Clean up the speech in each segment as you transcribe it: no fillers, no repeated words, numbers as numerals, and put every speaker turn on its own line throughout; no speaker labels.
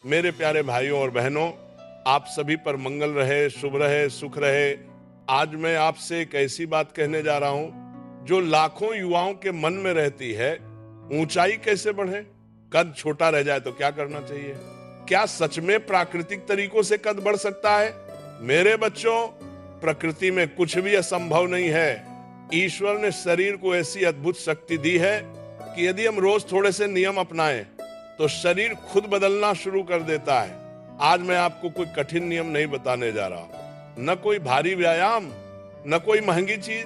मेरे प्यारे भाइयों और बहनों, आप सभी पर मंगल रहे, शुभ रहे, सुख रहे। आज मैं आपसे एक ऐसी बात कहने जा रहा हूं जो लाखों युवाओं के मन में रहती है। ऊंचाई कैसे बढ़े? कद छोटा रह जाए तो क्या करना चाहिए? क्या सच में प्राकृतिक तरीकों से कद बढ़ सकता है? मेरे बच्चों, प्रकृति में कुछ भी असंभव नहीं है। ईश्वर ने शरीर को ऐसी अद्भुत शक्ति दी है कि यदि हम रोज थोड़े से नियम अपनाएं तो शरीर खुद बदलना शुरू कर देता है। आज मैं आपको कोई कठिन नियम नहीं बताने जा रहा, न कोई भारी व्यायाम, न कोई महंगी चीज,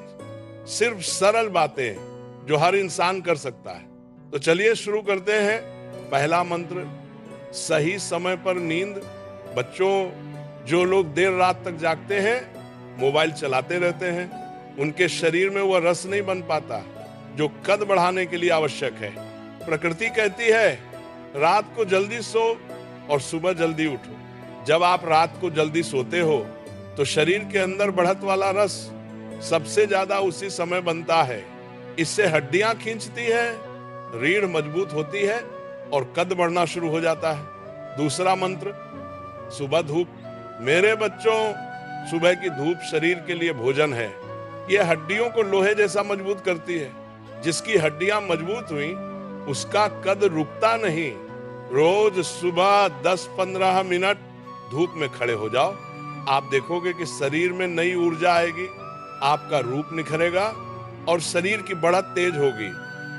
सिर्फ सरल बातें जो हर इंसान कर सकता है। तो चलिए शुरू करते हैं। पहला मंत्र, सही समय पर नींद। बच्चों, जो लोग देर रात तक जागते हैं, मोबाइल चलाते रहते हैं, उनके शरीर में वह रस नहीं बन पाता जो कद बढ़ाने के लिए आवश्यक है। प्रकृति कहती है रात को जल्दी सो और सुबह जल्दी उठो। जब आप रात को जल्दी सोते हो तो शरीर के अंदर बढ़त वाला रस सबसे ज्यादा उसी समय बनता है। इससे हड्डियां खींचती है, रीढ़ मजबूत होती है और कद बढ़ना शुरू हो जाता है। दूसरा मंत्र, सुबह धूप। मेरे बच्चों, सुबह की धूप शरीर के लिए भोजन है। यह हड्डियों को लोहे जैसा मजबूत करती है। जिसकी हड्डियां मजबूत हुई उसका कद रुकता नहीं। रोज सुबह 10-15 मिनट धूप में खड़े हो जाओ। आप देखोगे कि शरीर में नई ऊर्जा आएगी, आपका रूप निखरेगा और शरीर की बढ़त तेज होगी।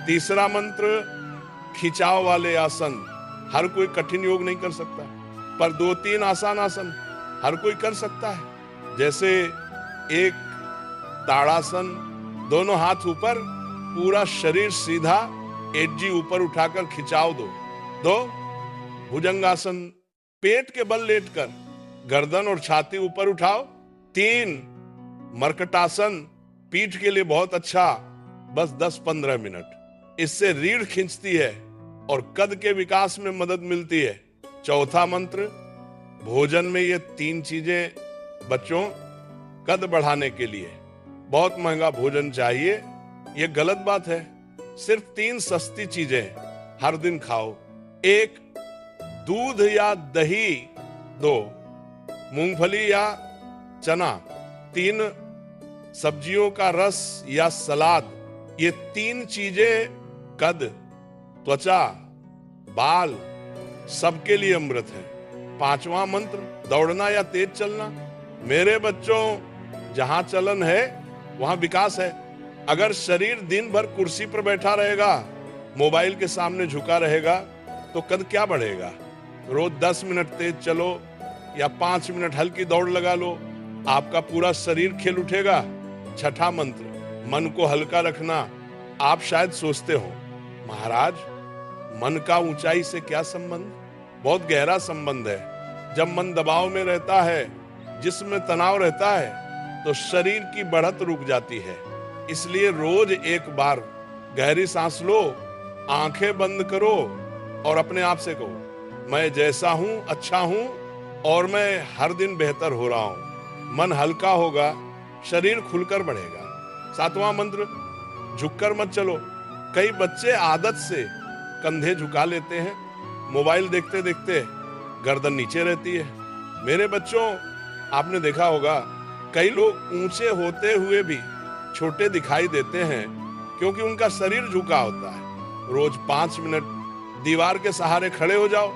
तीसरा मंत्र, खिंचाव वाले आसन। हर कोई कठिन योग नहीं कर सकता, पर 2-3 आसान आसन हर कोई कर सकता है। जैसे एक ताड़ासन, दोनों हाथ ऊपर, पूरा शरीर सीधा, एड्जी ऊपर उठाकर खिंचाव दो। 2 भुजंगासन, पेट के बल लेटकर गर्दन और छाती ऊपर उठाओ। 3 मर्कटासन, पीठ के लिए बहुत अच्छा, बस 10-15 मिनट। इससे रीढ़ खिंचती है और कद के विकास में मदद मिलती है। चौथा मंत्र, भोजन में ये 3 चीजें बच्चों कद बढ़ाने के लिए। बहुत महंगा भोजन चाहिए, ये गलत बात है। सिर्फ 3 सस्ती चीजें हर दिन खाओ। 1 दूध या दही, 2 मूंगफली या चना, 3 सब्जियों का रस या सलाद। ये 3 चीजें कद, त्वचा, बाल सबके लिए अमृत है। 5वां मंत्र, दौड़ना या तेज चलना। मेरे बच्चों, जहां चलन है वहां विकास है। अगर शरीर दिन भर कुर्सी पर बैठा रहेगा, मोबाइल के सामने झुका रहेगा, तो कद क्या बढ़ेगा? रोज 10 मिनट तेज चलो या 5 मिनट हल्की दौड़ लगा लो, आपका पूरा शरीर खिल उठेगा। छठा मंत्र, मन को हल्का रखना। आप शायद सोचते हो, महाराज, मन का ऊंचाई से क्या संबंध? बहुत गहरा संबंध है। जब मन दबाव में रहता है, जिस्म में तनाव रहता है, तो शरीर की बढ़त रुक जाती है। इसलिए रोज एक बार गहरी सांस लो, आंखें बंद करो और अपने आप से कहो, मैं जैसा हूं अच्छा हूं और मैं हर दिन बेहतर हो रहा हूं। मन हल्का होगा, शरीर खुलकर बढ़ेगा। 7वां मंत्र, झुककर मत चलो। कई बच्चे आदत से कंधे झुका लेते हैं, मोबाइल देखते देखते गर्दन नीचे रहती है। मेरे बच्चों, आपने देखा होगा कई लोग ऊंचे होते हुए भी छोटे दिखाई देते हैं क्योंकि उनका शरीर झुका होता है। रोज 5 मिनट दीवार के सहारे खड़े हो जाओ,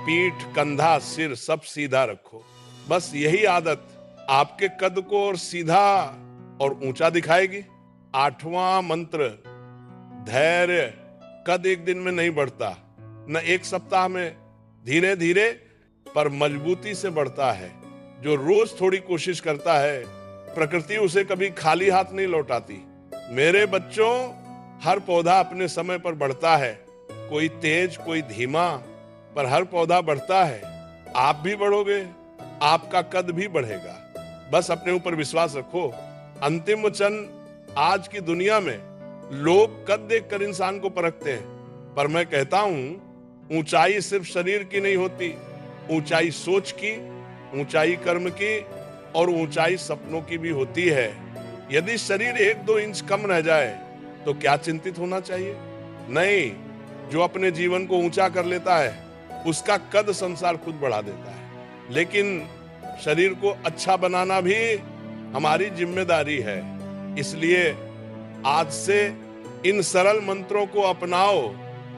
पीठ, कंधा, सिर सब सीधा रखो। बस यही आदत आपके कद को और सीधा और ऊंचा दिखाएगी। 8वां मंत्र, धैर्य। कद एक दिन में नहीं बढ़ता, न एक सप्ताह में, धीरे धीरे पर मजबूती से बढ़ता है। जो रोज थोड़ी कोशिश करता है, प्रकृति उसे कभी खाली हाथ नहीं लौटाती। मेरे बच्चों, हर पौधा अपने समय पर बढ़ता है, कोई तेज कोई धीमा, पर हर पौधा बढ़ता है। आप भी बढ़ोगे, आपका कद भी बढ़ेगा। बस अपने ऊपर विश्वास रखो। अंतिम वचन, आज की दुनिया में लोग कद देखकर इंसान को परखते हैं, पर मैं कहता हूं ऊंचाई सिर्फ शरीर की नहीं होती, ऊंचाई सोच की, ऊंचाई कर्म की और ऊंचाई सपनों की भी होती है। यदि शरीर 1-2 इंच कम रह जाए तो क्या चिंतित होना चाहिए? नहीं, जो अपने जीवन को ऊंचा कर लेता है उसका कद संसार खुद बढ़ा देता है। लेकिन शरीर को अच्छा बनाना भी हमारी जिम्मेदारी है। इसलिए आज से इन सरल मंत्रों को अपनाओ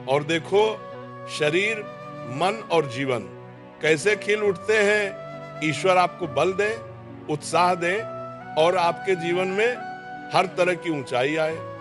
और देखो शरीर, मन और जीवन कैसे खिल उठते हैं। ईश्वर आपको बल दे, उत्साह दे और आपके जीवन में हर तरह की ऊंचाई आए।